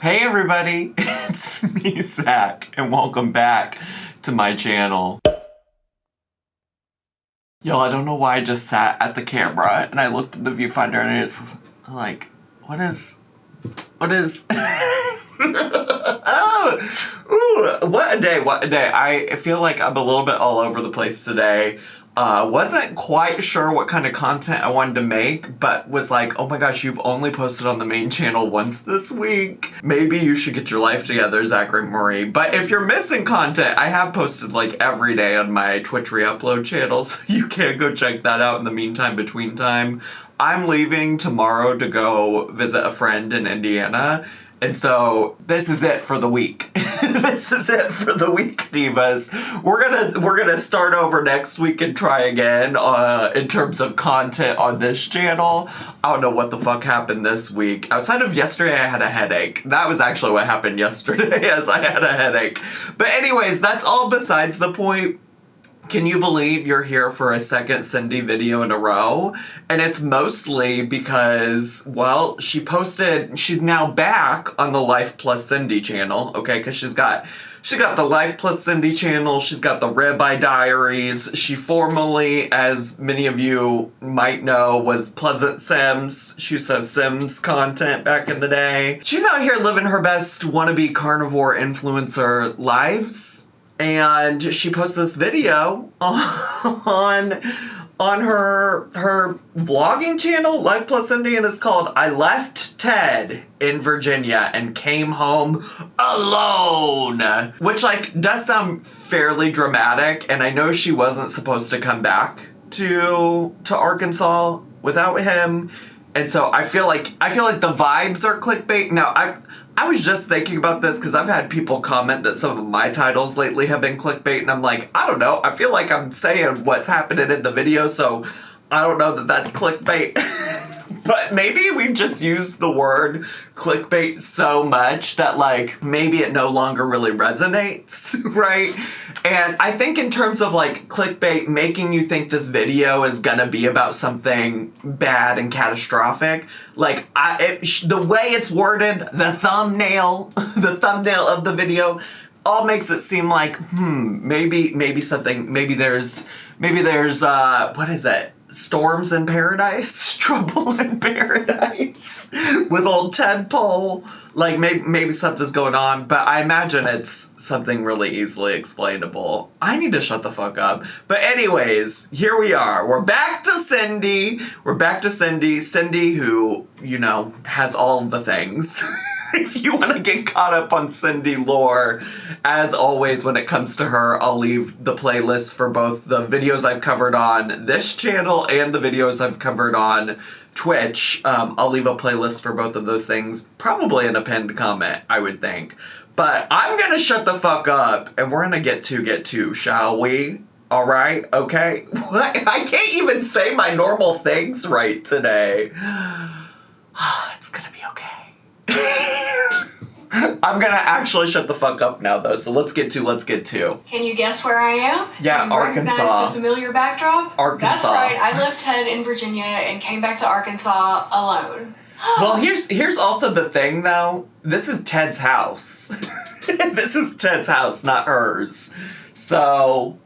Hey everybody, it's me, Zach, and welcome back to my channel. Yo, I don't know why I just sat at the camera and I looked at the viewfinder and it's like, what is... Oh, ooh, what a day. I feel like I'm a little bit all over the place today. Wasn't quite sure what kind of content I wanted to make, but was like, oh my gosh, you've only posted on the main channel once this week. Maybe you should get your life together, Zachary. But if you're missing content, I have posted like every day on my Twitch re-upload channel, so you can go check that out in the meantime, between time. I'm leaving tomorrow to go visit a friend in Indiana. And so this is it for the week. This is it for the week, divas. We're gonna start over next week and try again in terms of content on this channel. I don't know what the fuck happened this week. Outside of yesterday, I had a headache. That was actually what happened yesterday, as I had a headache. But anyways, that's all besides the point. Can you believe you're here for a second Cindy video in a row? And it's mostly because, well, she's now back on the Life Plus Cindy channel, okay? Because she got the Life Plus Cindy channel, she's got the Ribeye Diaries. She formerly, as many of you might know, was Pleasant Sims. She used to have Sims content back in the day. She's out here living her best wannabe carnivore influencer lives. And she posted this video on her vlogging channel, Life Plus Cindy, and it's called I Left Ted in Virginia and Came Home Alone. Which, like, does sound fairly dramatic, and I know she wasn't supposed to come back to Arkansas without him. And so I feel like the vibes are clickbait. Now, I was just thinking about this because I've had people comment that some of my titles lately have been clickbait, and I'm like, I don't know. I feel like I'm saying what's happening in the video, so I don't know that that's clickbait. But maybe we've just used the word clickbait so much that, like, maybe it no longer really resonates, right? And I think in terms of, like, clickbait making you think this video is gonna be about something bad and catastrophic, like, the way it's worded, the thumbnail of the video, all makes it seem like, maybe there's, what is it? Storms in Paradise? Trouble in Paradise? With old Tedpole? Like, maybe something's going on, but I imagine it's something really easily explainable. I need to shut the fuck up. But anyways, here we are. We're back to Cindy. Cindy who, you know, has all the things. If you want to get caught up on Cindy lore, as always, when it comes to her, I'll leave the playlist for both the videos I've covered on this channel and the videos I've covered on Twitch. I'll leave a playlist for both of those things, probably in a pinned comment, I would think. But I'm gonna shut the fuck up, and we're gonna get to, shall we? Alright, okay? What? I can't even say my normal things right today. It's gonna be okay. I'm gonna actually shut the fuck up now, though, so let's get to. Can you guess where I am? Yeah, Can you Arkansas. recognize the familiar backdrop? Arkansas. That's right, I left Ted in Virginia and came back to Arkansas alone. Well, here's also the thing, though. This is Ted's house. This is Ted's house, not hers. So,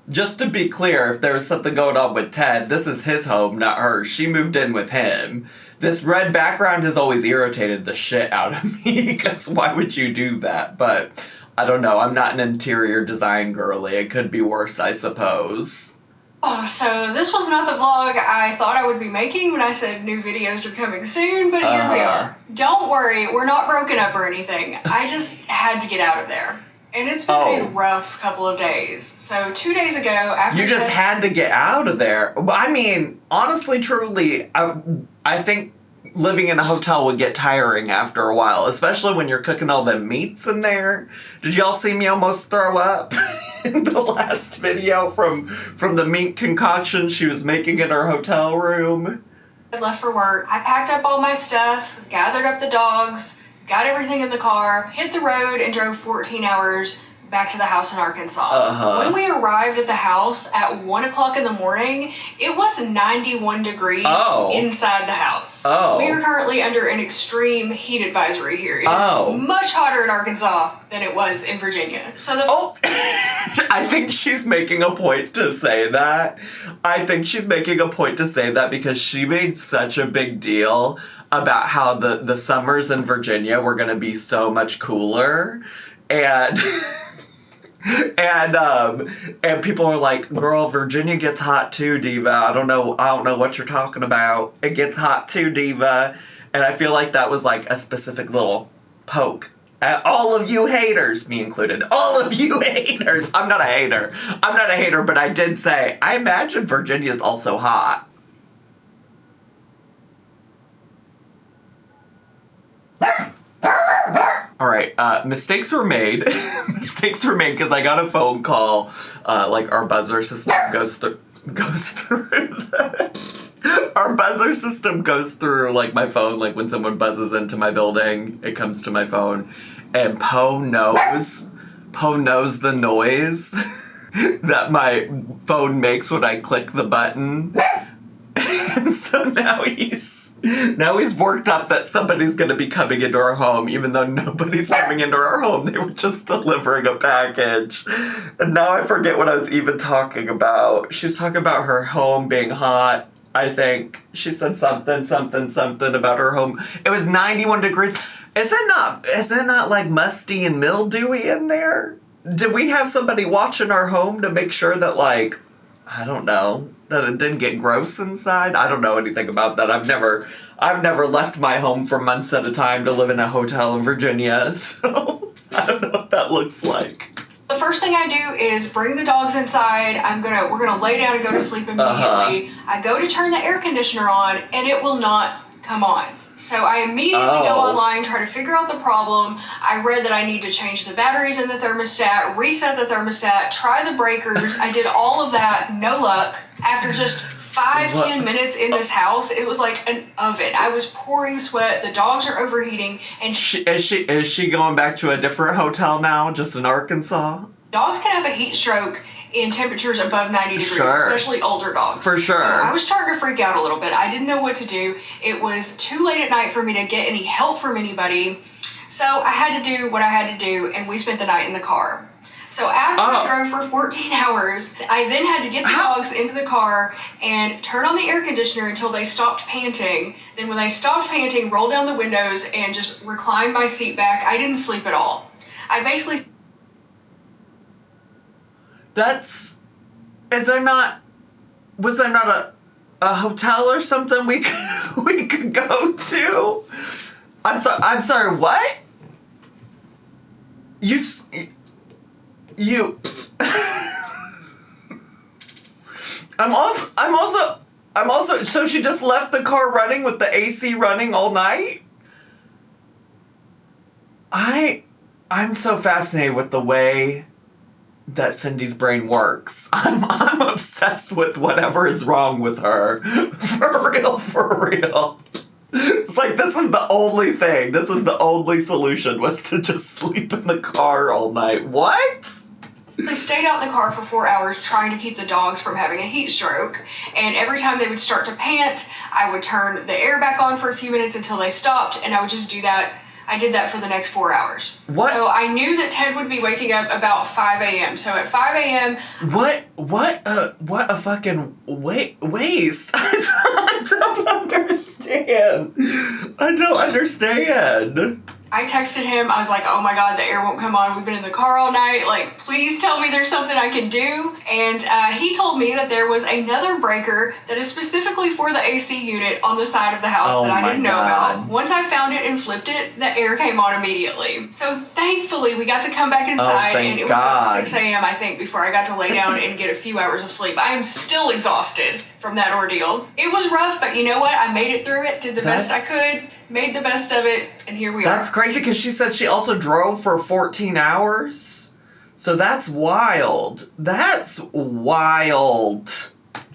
just to be clear, if there was something going on with Ted, this is his home, not hers. She moved in with him. This red background has always irritated the shit out of me, because why would you do that? But, I don't know, I'm not an interior design girly. It could be worse, I suppose. Oh, so this was not the vlog I thought I would be making when I said new videos are coming soon, but here we are. Don't worry, we're not broken up or anything. I just had to get out of there. And it's been a rough couple of days. So 2 days ago, after you just had to get out of there. I mean, honestly, truly, I think living in a hotel would get tiring after a while, especially when you're cooking all the meats in there. Did y'all see me almost throw up in the last video from the meat concoction she was making in her hotel room? I left for work. I packed up all my stuff, gathered up the dogs, got everything in the car, hit the road, and drove 14 hours back to the house in Arkansas. Uh-huh. When we arrived at the house at 1 o'clock in the morning, it was 91 degrees inside the house. Oh. We are currently under an extreme heat advisory here. It is much hotter in Arkansas than it was in Virginia. So I think she's making a point to say that. I think she's making a point to say that because she made such a big deal about how the summers in Virginia were going to be so much cooler. And and people are like, girl, Virginia gets hot too, diva. I don't know what you're talking about. It gets hot too, diva. And I feel like that was like a specific little poke at all of you haters, me included. All of you haters. I'm not a hater, but I did say, I imagine Virginia's also hot. All right, mistakes were made. Mistakes were made because I got a phone call. Like our buzzer system goes through. Our buzzer system goes through like my phone. Like when someone buzzes into my building, it comes to my phone, and Poe knows the noise that my phone makes when I click the button, and so now he's worked up that somebody's going to be coming into our home, even though nobody's coming into our home. They were just delivering a package. And now I forget what I was even talking about. She was talking about her home being hot, I think. She said something about her home. It was 91 degrees. Is it not like musty and mildewy in there? Did we have somebody watching our home to make sure that, like, I don't know, that it didn't get gross inside? I don't know anything about that. I've never left my home for months at a time to live in a hotel in Virginia, so I don't know what that looks like. The first thing I do is bring the dogs inside. We're gonna lay down and go to sleep immediately. I go to turn the air conditioner on, and it will not come on. So I immediately go online, try to figure out the problem. I read that I need to change the batteries in the thermostat, reset the thermostat, try the breakers. I did all of that, no luck. After just 5-10 minutes in this house, it was like an oven. I was pouring sweat. The dogs are overheating, and is she going back to a different hotel now, just in Arkansas? Dogs can have a heat stroke in temperatures above 90 degrees, especially older dogs. For sure. So I was starting to freak out a little bit. I didn't know what to do. It was too late at night for me to get any help from anybody. So I had to do what I had to do, and we spent the night in the car. So after I drove for 14 hours, I then had to get the dogs into the car and turn on the air conditioner until they stopped panting. Then when they stopped panting, roll down the windows and just recline my seat back. I didn't sleep at all. I basically... Was there not a hotel or something we could go to? I'm sorry, what? You I'm also so she just left the car running with the AC running all night? I'm so fascinated with the way that Cindy's brain works. I'm obsessed with whatever is wrong with her. For real. It's like, this is the only thing. This is the only solution, was to just sleep in the car all night. What? I stayed out in the car for 4 hours trying to keep the dogs from having a heat stroke. And every time they would start to pant, I would turn the air back on for a few minutes until they stopped, and I would just do that. I did that for the next 4 hours. What? So I knew that Ted would be waking up about 5 a.m. So at 5 a.m. What a fucking waste. I don't understand. I texted him. I was like, oh my God, the air won't come on. We've been in the car all night. Like, please tell me there's something I can do. And he told me that there was another breaker that is specifically for the AC unit on the side of the house that I didn't know about. Once I found it and flipped it, the air came on immediately. So thankfully, we got to come back inside, and it was about 6 a.m., I think, before I got to lay down and get a few hours of sleep. I am still exhausted from that ordeal. It was rough, but you know what? I made it through it, did the best I could, made the best of it, and here we are. That's crazy, because she said she also drove for 14 hours. So that's wild. That's wild.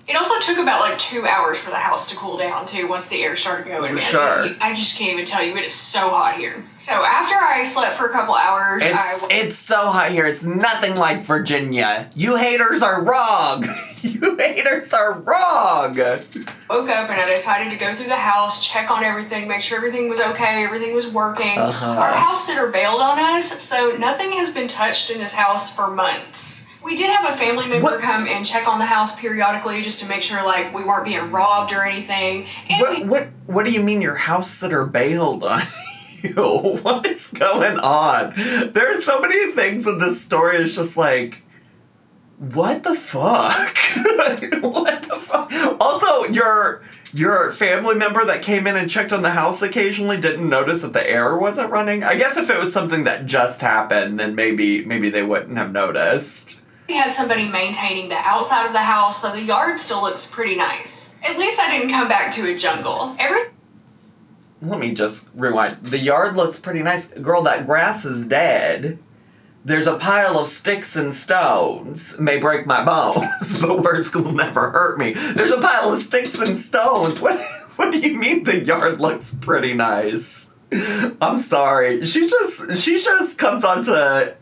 It also took about like 2 hours for the house to cool down too once the air started going in. Sure. I just can't even tell you, it is so hot here. So after I slept for a couple hours, it's so hot here. It's nothing like Virginia. You haters are wrong. You haters are wrong. Woke up and I decided to go through the house, check on everything, make sure everything was okay, everything was working. Our house sitter bailed on us, so nothing has been touched in this house for months. We did have a family member come and check on the house periodically just to make sure like we weren't being robbed or anything. And what do you mean your house sitter bailed on you? What is going on? There's so many things in this story. It's just like, what the fuck? What the fuck? Also, your family member that came in and checked on the house occasionally didn't notice that the air wasn't running. I guess if it was something that just happened, then maybe they wouldn't have noticed. We had somebody maintaining the outside of the house, so the yard still looks pretty nice. At least I didn't come back to a jungle. Let me just rewind. The yard looks pretty nice. Girl, that grass is dead. There's a pile of sticks and stones. May break my bones, but words will never hurt me. There's a pile of sticks and stones. What do you mean the yard looks pretty nice? I'm sorry. She just comes onto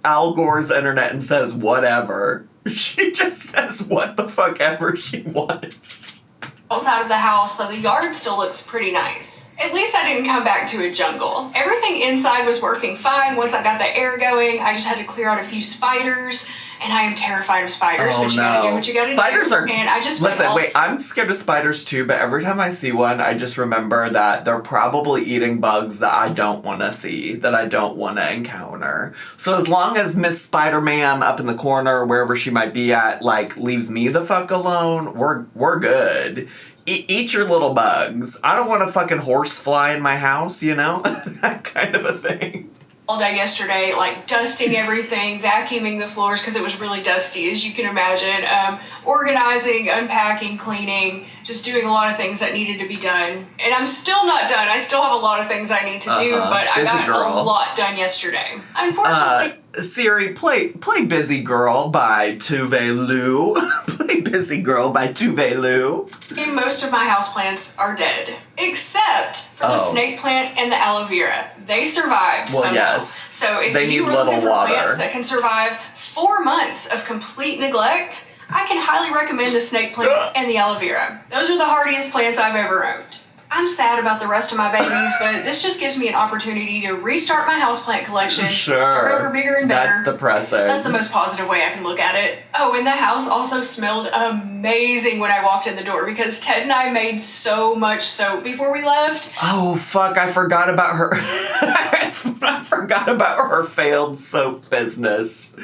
Al Gore's internet and says whatever. She just says what the fuck ever she wants. Outside of the house, so the yard still looks pretty nice. At least I didn't come back to a jungle. Everything inside was working fine once I got the air going. I just had to clear out a few spiders. And I am terrified of spiders, but you gotta do what you gotta do. Spiders are... And I just Wait, I'm scared of spiders too, but every time I see one, I just remember that they're probably eating bugs that I don't want to see, that I don't want to encounter. So as long as Miss Spider-Man up in the corner, wherever she might be at, like, leaves me the fuck alone, we're good. Eat your little bugs. I don't want a fucking horsefly in my house, you know? That kind of a thing. All day yesterday, like dusting everything, vacuuming the floors because it was really dusty, as you can imagine, organizing, unpacking, cleaning, just doing a lot of things that needed to be done. And I'm still not done. I still have a lot of things I need to do, but I got a lot done yesterday. Unfortunately... Siri, play Busy Girl by Tuvalu. Play Busy Girl by Tuvalu. Most of my houseplants are dead, except for the snake plant and the aloe vera. They survived somehow. Yes. So if they you need are looking for water. plants that can survive 4 months of complete neglect, I can highly recommend the snake plant and the aloe vera. Those are the hardiest plants I've ever owned. I'm sad about the rest of my babies, but this just gives me an opportunity to restart my houseplant collection. Sure. Start over bigger and better. That's depressing. That's the most positive way I can look at it. Oh, and the house also smelled amazing when I walked in the door because Ted and I made so much soap before we left. Oh, fuck, I forgot about her. I forgot about her failed soap business.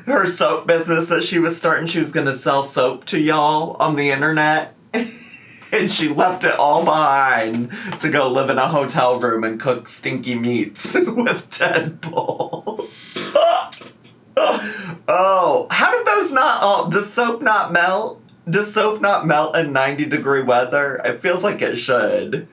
Her soap business that she was starting. She was going to sell soap to y'all on the internet. And she left it all behind to go live in a hotel room and cook stinky meats with Deadpool. Oh, how did those not all... Does soap not melt? Does soap not melt in 90-degree weather? It feels like it should.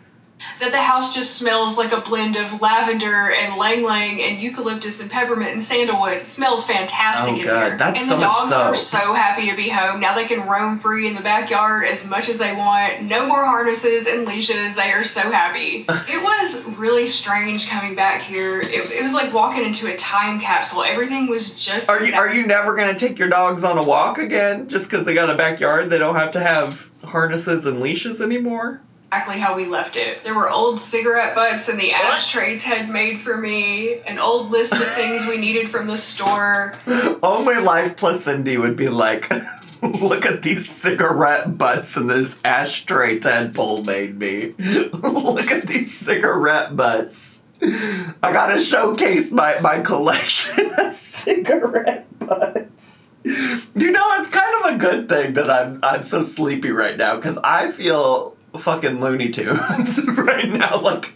That the house just smells like a blend of lavender and lang-lang and eucalyptus and peppermint and sandalwood. It smells fantastic in here. That's and so the dogs much are so happy to be home. Now they can roam free in the backyard as much as they want. No more harnesses and leashes. They are so happy. It was really strange coming back here. It was like walking into a time capsule. Everything was just... Are you never going to take your dogs on a walk again? Just because they got a backyard, they don't have to have harnesses and leashes anymore? Exactly how we left it. There were old cigarette butts in the ashtray Ted made for me, an old list of things we needed from the store. Only Life plus Cindy would be like, look at these cigarette butts in this ashtray Tadpole made me. Look at these cigarette butts. I gotta showcase my collection of cigarette butts. You know, it's kind of a good thing that I'm so sleepy right now, because I feel fucking Looney Tunes right now. Like,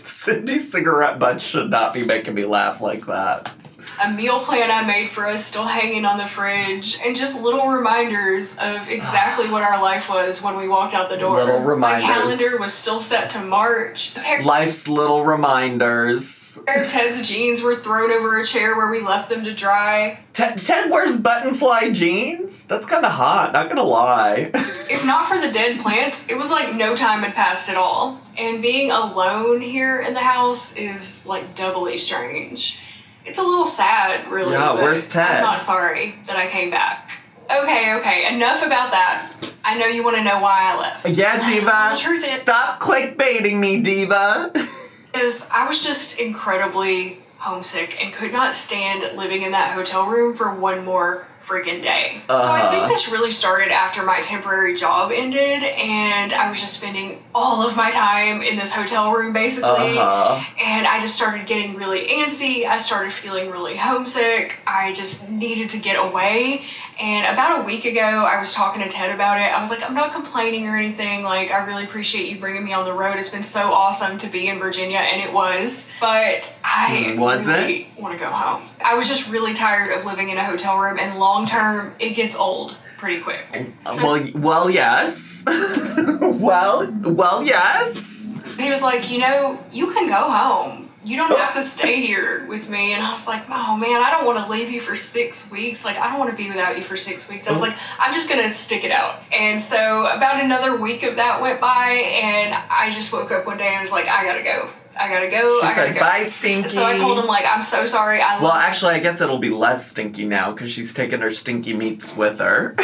Cindy's cigarette butts should not be making me laugh like that. a meal plan I made for us still hanging on the fridge, and just little reminders of exactly what our life was when we walked out the door. Little reminders. My calendar was still set to March. Life's little reminders. A pair of Ted's jeans were thrown over a chair where we left them to dry. Ted wears button fly jeans? That's kind of hot, not gonna lie. If not for the dead plants, it was like no time had passed at all. And being alone here in the house is like doubly strange. It's a little sad, really. Yeah, where's Ted? I'm not sorry that I came back. Okay, enough about that. I know you want to know why I left. Yeah, Diva. The truth is, stop clickbaiting me, Diva. is I was just incredibly homesick and could not stand living in that hotel room for one more freaking day. So I think this really started after my temporary job ended, and I was just spending all of my time in this hotel room basically, and I just started getting really antsy. I started feeling really homesick. I just needed to get away. And about a week ago, I was talking to Ted about it. I was like, I'm not complaining or anything. Like, I really appreciate you bringing me on the road. It's been so awesome to be in Virginia, and it was. But I really want to go home. I was just really tired of living in a hotel room, and long term, it gets old pretty quick. Well, yes. well, yes. He was like, you can go home. You don't have to stay here with me. And I was like, oh man, I don't want to leave you for 6 weeks. Like, I don't want to be without you for 6 weeks. I was like, I'm just going to stick it out. And so about another week of that went by, and I just woke up one day and was like, I gotta go. She said, bye, Stinky. So I told him, like, I'm so sorry. Actually, I guess it'll be less stinky now because she's taking her stinky meats with her.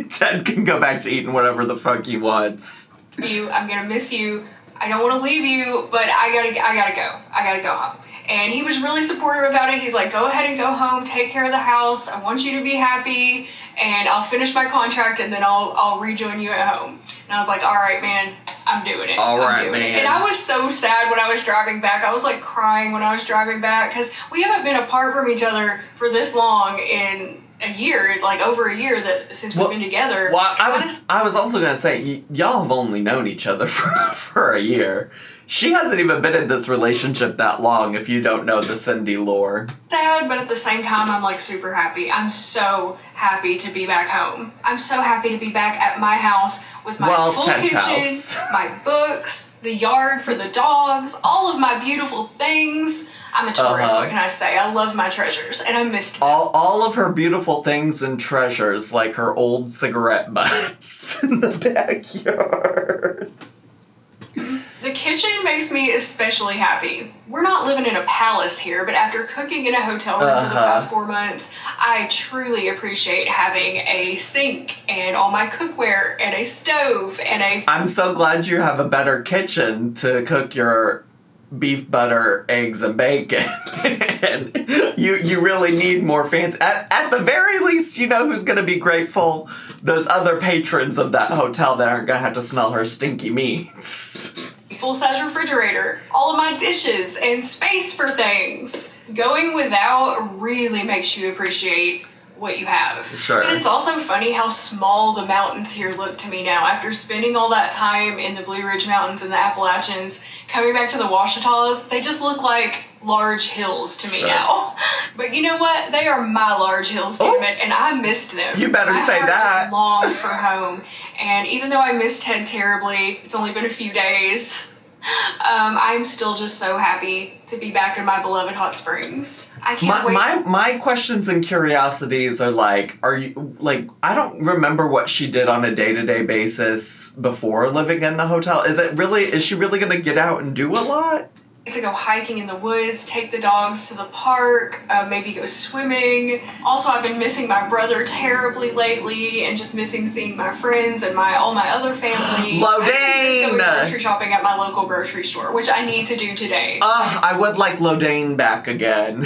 Ted can go back to eating whatever the fuck he wants. I'm gonna miss you. I don't want to leave you, but I gotta go. I gotta go home. And he was really supportive about it. He's like, go ahead and go home, take care of the house. I want you to be happy, and I'll finish my contract, and then I'll rejoin you at home. And I was like, all right, man, I'm doing it. All right, man. And I was so sad when I was driving back. I was like crying when I was driving back because we haven't been apart from each other for this long in a year, like over a year since we've been together. Well, I was also gonna say y'all have only known each other for a year. She hasn't even been in this relationship that long. If you don't know the Cindy lore. Sad, but at the same time, I'm like super happy. I'm so happy to be back home. I'm so happy to be back at my house with my full Ted's kitchen, house. my books, the yard for the dogs, all of my beautiful things. I'm a tourist, what can I say? I love my treasures, and I missed them. All of her beautiful things and treasures, like her old cigarette butts in the backyard. The kitchen makes me especially happy. We're not living in a palace here, but after cooking in a hotel room for the past 4 months, I truly appreciate having a sink and all my cookware and a stove and a... I'm so glad you have a better kitchen to cook your beef, butter, eggs, and bacon. And you really need more fancy. At the very least, you know who's going to be grateful? Those other patrons of that hotel that aren't going to have to smell her stinky meats. Full-size refrigerator, all of my dishes, and space for things. Going without really makes you appreciate what you have. Sure. And it's also funny how small the mountains here look to me now. After spending all that time in the Blue Ridge Mountains and the Appalachians, coming back to the Ouachitas, they just look like large hills to me now. But you know what? They are my large hills, damn it, and I missed them. You better say that. I longed for home. And even though I missed Ted terribly, it's only been a few days, I'm still just so happy to be back in my beloved Hot Springs. I can't wait. My questions and curiosities are like, I don't remember what she did on a day-to-day basis before living in the hotel. Is she really gonna get out and do a lot? To go hiking in the woods, take the dogs to the park, maybe go swimming. Also, I've been missing my brother terribly lately and just missing seeing my friends and all my other family. Lodane! I'm just going grocery shopping at my local grocery store, which I need to do today. I would like Lodane back again.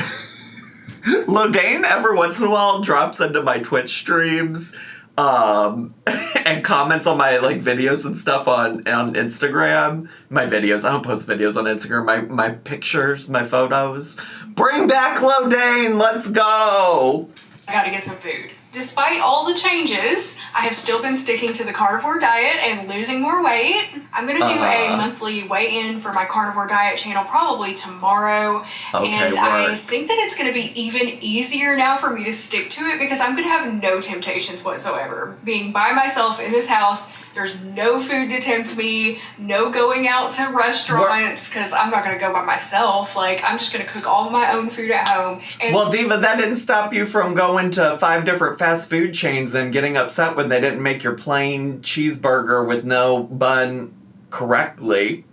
Lodane every once in a while drops into my Twitch streams and comments on my videos and stuff on Instagram. My videos, I don't post videos on Instagram. My pictures, my photos. Bring back Lodane, let's go. I gotta get some food. Despite all the changes, I have still been sticking to the carnivore diet and losing more weight. I'm going to do a monthly weigh-in for my carnivore diet channel probably tomorrow. And I think that it's going to be even easier now for me to stick to it because I'm going to have no temptations whatsoever. Being by myself in this house, there's no food to tempt me, no going out to restaurants because I'm not going to go by myself. Like, I'm just going to cook all my own food at home. And well, Diva, that didn't stop you from going to 5 different fast food chains and getting upset when they didn't make your plain cheeseburger with no bun correctly.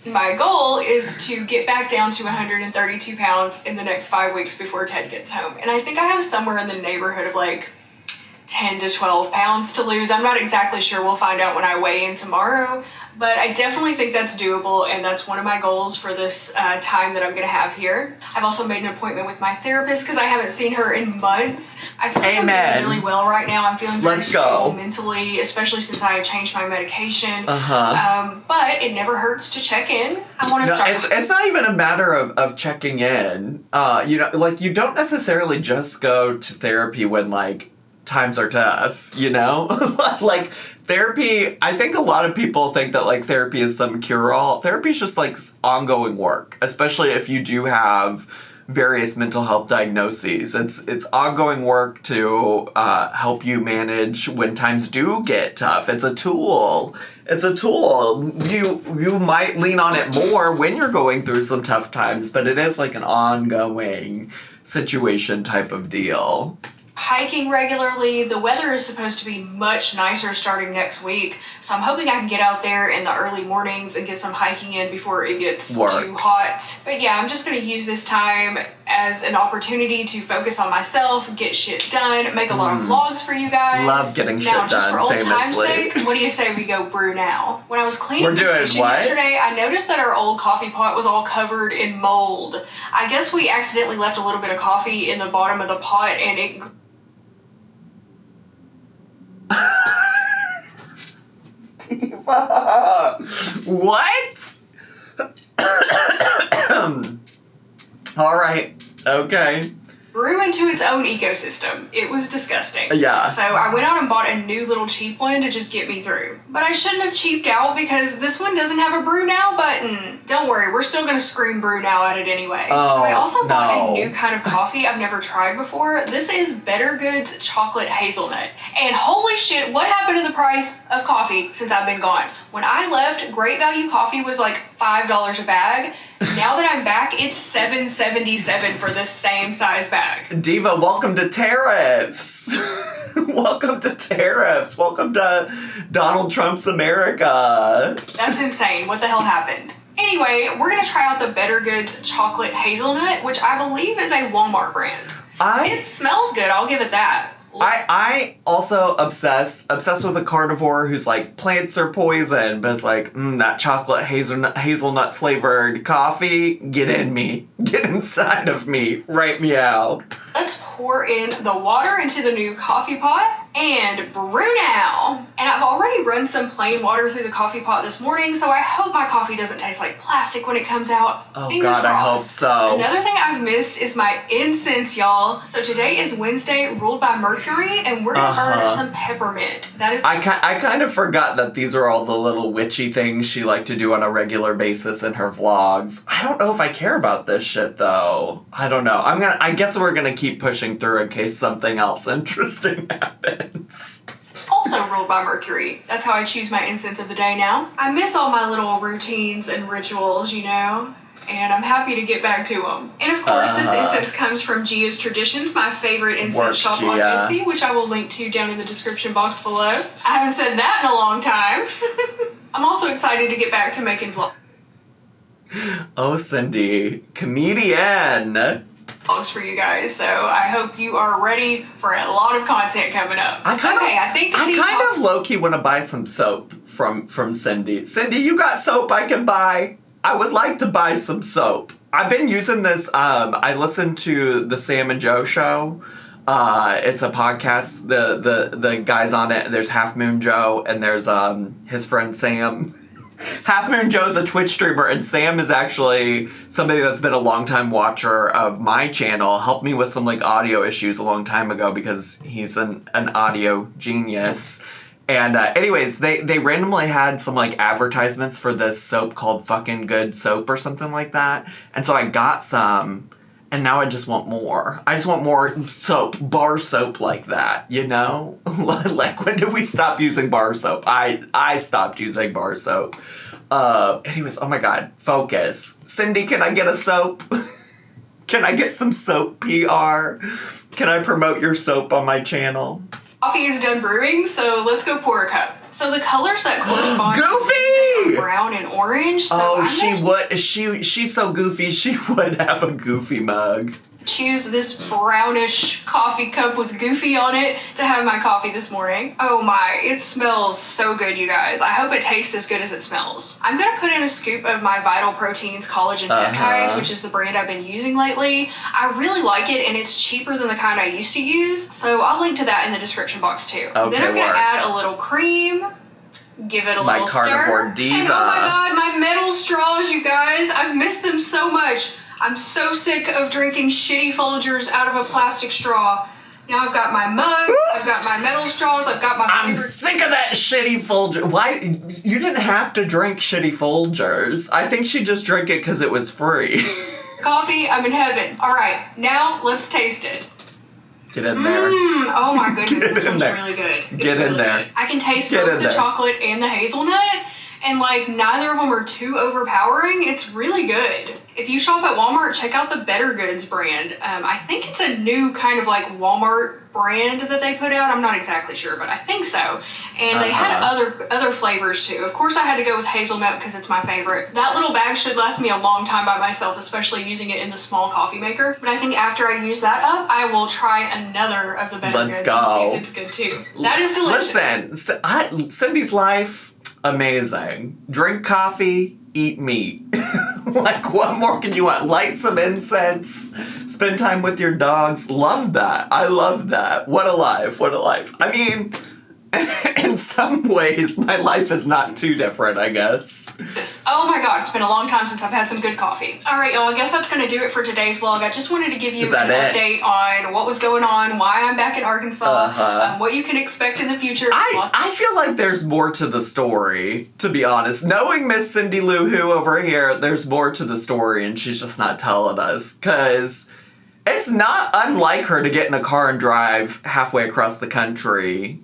My goal is to get back down to 132 pounds in the next 5 weeks before Ted gets home. And I think I have somewhere in the neighborhood of like 10 to 12 pounds to lose. I'm not exactly sure. We'll find out when I weigh in tomorrow. But I definitely think that's doable, and that's one of my goals for this time that I'm going to have here. I've also made an appointment with my therapist because I haven't seen her in months. I feel like I'm doing really well right now. I'm feeling very stable mentally, especially since I changed my medication. But it never hurts to check in. I want to start. It's not even a matter of checking in. You know, like, you don't necessarily just go to therapy when, like, times are tough, you know? Like, therapy, I think a lot of people think that, like, therapy is some cure-all. Therapy is just, like, ongoing work, especially if you do have various mental health diagnoses. It's ongoing work to help you manage when times do get tough. It's a tool. It's a tool. You might lean on it more when you're going through some tough times, but it is, like, an ongoing situation type of deal. Hiking regularly. The weather is supposed to be much nicer starting next week, so I'm hoping I can get out there in the early mornings and get some hiking in before it gets too hot. But yeah, I'm just going to use this time as an opportunity to focus on myself, get shit done, make a lot of vlogs for you guys. Love getting shit done, just for old famously. time's sake, what do you say we go brew now? When I was cleaning the kitchen yesterday, I noticed that our old coffee pot was all covered in mold. I guess we accidentally left a little bit of coffee in the bottom of the pot, and it what? All right. Okay. grew into its own ecosystem. It was disgusting. Yeah. So I went out and bought a new little cheap one to just get me through. But I shouldn't have cheaped out because this one doesn't have a brew now button. Don't worry, we're still gonna scream brew now at it anyway. Oh, so I also bought a new kind of coffee I've never tried before. This is Better Goods Chocolate Hazelnut. And holy shit, what happened to the price of coffee since I've been gone? When I left, Great Value coffee was like $5 a bag. Now that I'm back, it's $7.77 for the same size bag. Diva, welcome to tariffs. Welcome to tariffs. Welcome to Donald Trump's America. That's insane. What the hell happened? Anyway, we're going to try out the Better Goods Chocolate Hazelnut, which I believe is a Walmart brand. It smells good, I'll give it that. I also obsessed with a carnivore who's like, plants are poison, but it's like, that chocolate hazelnut flavored coffee, get in me. Get inside of me. Write me out. Let's pour in the water into the new coffee pot and brew now. And I've already run some plain water through the coffee pot this morning, so I hope my coffee doesn't taste like plastic when it comes out. Oh Fingers God, crossed. I hope so. Another thing I've missed is my incense, y'all. So today is Wednesday, ruled by Mercury, and we're gonna burn some peppermint. That is. I kind of forgot that these are all the little witchy things she liked to do on a regular basis in her vlogs. I don't know if I care about this shit though. I don't know. I guess we're gonna keep pushing through in case something else interesting happens. Also ruled by Mercury. That's how I choose my incense of the day now. I miss all my little routines and rituals, you know, and I'm happy to get back to them. And of course, this incense comes from Gia's Traditions, my favorite incense shop on Etsy, which I will link to down in the description box below. I haven't said that in a long time. I'm also excited to get back to making vlogs. Oh, Cindy, comedian. Vlogs for you guys, so I hope you are ready for a lot of content coming up. I kind of low-key want to buy some soap from Cindy. Cindy, you got soap I can buy? I would like to buy some soap. I've been using this, I listened to the Sam and Joe show. It's a podcast. The guys on it, there's Half Moon Joe and there's his friend Sam. Half Moon Joe's a Twitch streamer, and Sam is actually somebody that's been a long-time watcher of my channel. Helped me with some like audio issues a long time ago because he's an audio genius. And anyways, they randomly had some like advertisements for this soap called Fucking Good Soap or something like that. And so I got some, and now I just want more. I just want more soap, bar soap like that, you know? Like, when did we stop using bar soap? I stopped using bar soap. Anyways, oh my God, focus. Cindy, can I get a soap? Can I get some soap PR? Can I promote your soap on my channel? Coffee is done brewing, so let's go pour a cup. So the colors that correspond Goofy! are brown and orange. So she's so goofy, she would have a Goofy mug. Choose this brownish coffee cup with Goofy on it to have my coffee this morning. Oh my, it smells so good, you guys. I hope it tastes as good as it smells. I'm gonna put in a scoop of my Vital Proteins Collagen Peptides, which is the brand I've been using lately. I really like it, and it's cheaper than the kind I used to use, so I'll link to that in the description box too. Okay, then I'm gonna add a little cream, give it a little stir. My Carnivore Diva. And oh my God, my metal straws, you guys. I've missed them so much. I'm so sick of drinking shitty Folgers out of a plastic straw. Now I've got my mug, I've got my metal straws, I've got my I'm sick of that shitty Folger. Why? You didn't have to drink shitty Folgers. I think she just drank it because it was free. Coffee, I'm in heaven. All right, now let's taste it. Get in there. Oh my goodness, this one's really good. Get in there. I can taste both the chocolate and the hazelnut, and like neither of them are too overpowering. It's really good. If you shop at Walmart, check out the Better Goods brand. I think it's a new kind of like Walmart brand that they put out. I'm not exactly sure, but I think so. And they had other flavors too. Of course, I had to go with hazelnut because it's my favorite. That little bag should last me a long time by myself, especially using it in the small coffee maker. But I think after I use that up, I will try another of the Better Goods and see if it's good too. That is delicious. Listen, Cindy's life, amazing. Drink coffee, eat meat. Like, what more can you want? Light some incense, spend time with your dogs. Love that. I love that. What a life. What a life. I mean, in some ways, my life is not too different, I guess. Oh my God, it's been a long time since I've had some good coffee. All right, y'all, I guess that's going to do it for today's vlog. I just wanted to give you an update on what was going on, why I'm back in Arkansas, what you can expect in the future. I feel like there's more to the story, to be honest. Knowing Miss Cindy Lou Who over here, there's more to the story, and she's just not telling us, because it's not unlike her to get in a car and drive halfway across the country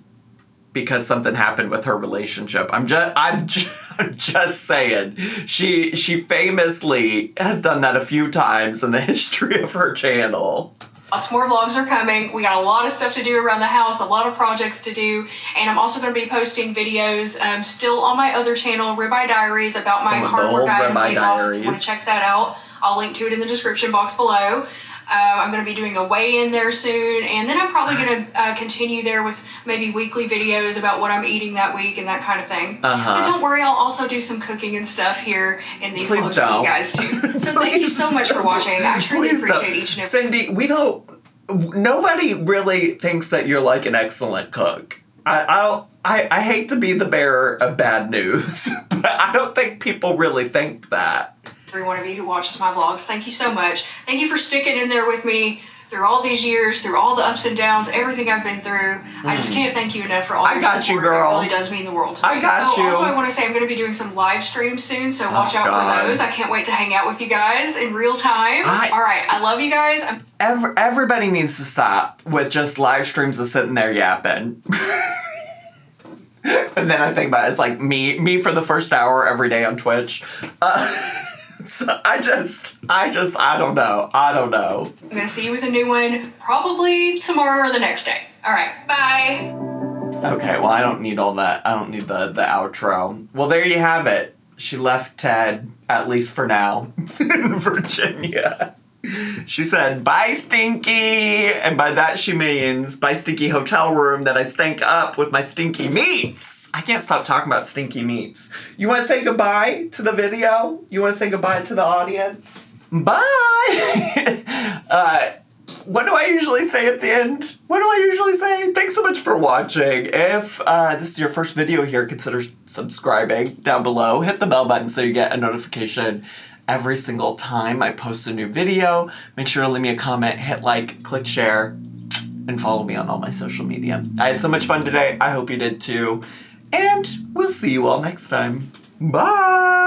because something happened with her relationship. I'm just saying. She famously has done that a few times in the history of her channel. Lots more vlogs are coming. We got a lot of stuff to do around the house, a lot of projects to do, and I'm also going to be posting videos still on my other channel, Ribeye Diaries, about my carnivore diet and weight loss. If you want to check that out, I'll link to it in the description box below. I'm going to be doing a weigh-in there soon, and then I'm probably going to continue there with maybe weekly videos about what I'm eating that week and that kind of thing. And don't worry, I'll also do some cooking and stuff here in these vlogs with you guys too. So thank you so much for watching. I truly appreciate each and every. Cindy, nobody really thinks that you're like an excellent cook. I hate to be the bearer of bad news, but I don't think people really think that. Every one of you who watches my vlogs, thank you so much. Thank you for sticking in there with me through all these years, through all the ups and downs, everything I've been through. I just can't thank you enough for all your support. I got you, girl. It really does mean the world to me. I got you. Also, I want to say I'm going to be doing some live streams soon, so watch out for those. I can't wait to hang out with you guys in real time. All right, I love you guys. Everybody needs to stop with just live streams of sitting there yapping. And then I think about it, it's like me for the first hour every day on Twitch. So I don't know. I'm going to see you with a new one probably tomorrow or the next day. All right, bye. Okay, well, I don't need all that. I don't need the outro. Well, there you have it. She left Ted, at least for now, in Virginia. She said, bye, Stinky! And by that she means, bye, Stinky hotel room that I stank up with my stinky meats! I can't stop talking about stinky meats. You want to say goodbye to the video? You want to say goodbye to the audience? Bye! What do I usually say at the end? What do I usually say? Thanks so much for watching. If this is your first video here, consider subscribing down below. Hit the bell button so you get a notification every single time I post a new video. Make sure to leave me a comment, hit like, click share, and follow me on all my social media. I had so much fun today. I hope you did too. And we'll see you all next time. Bye!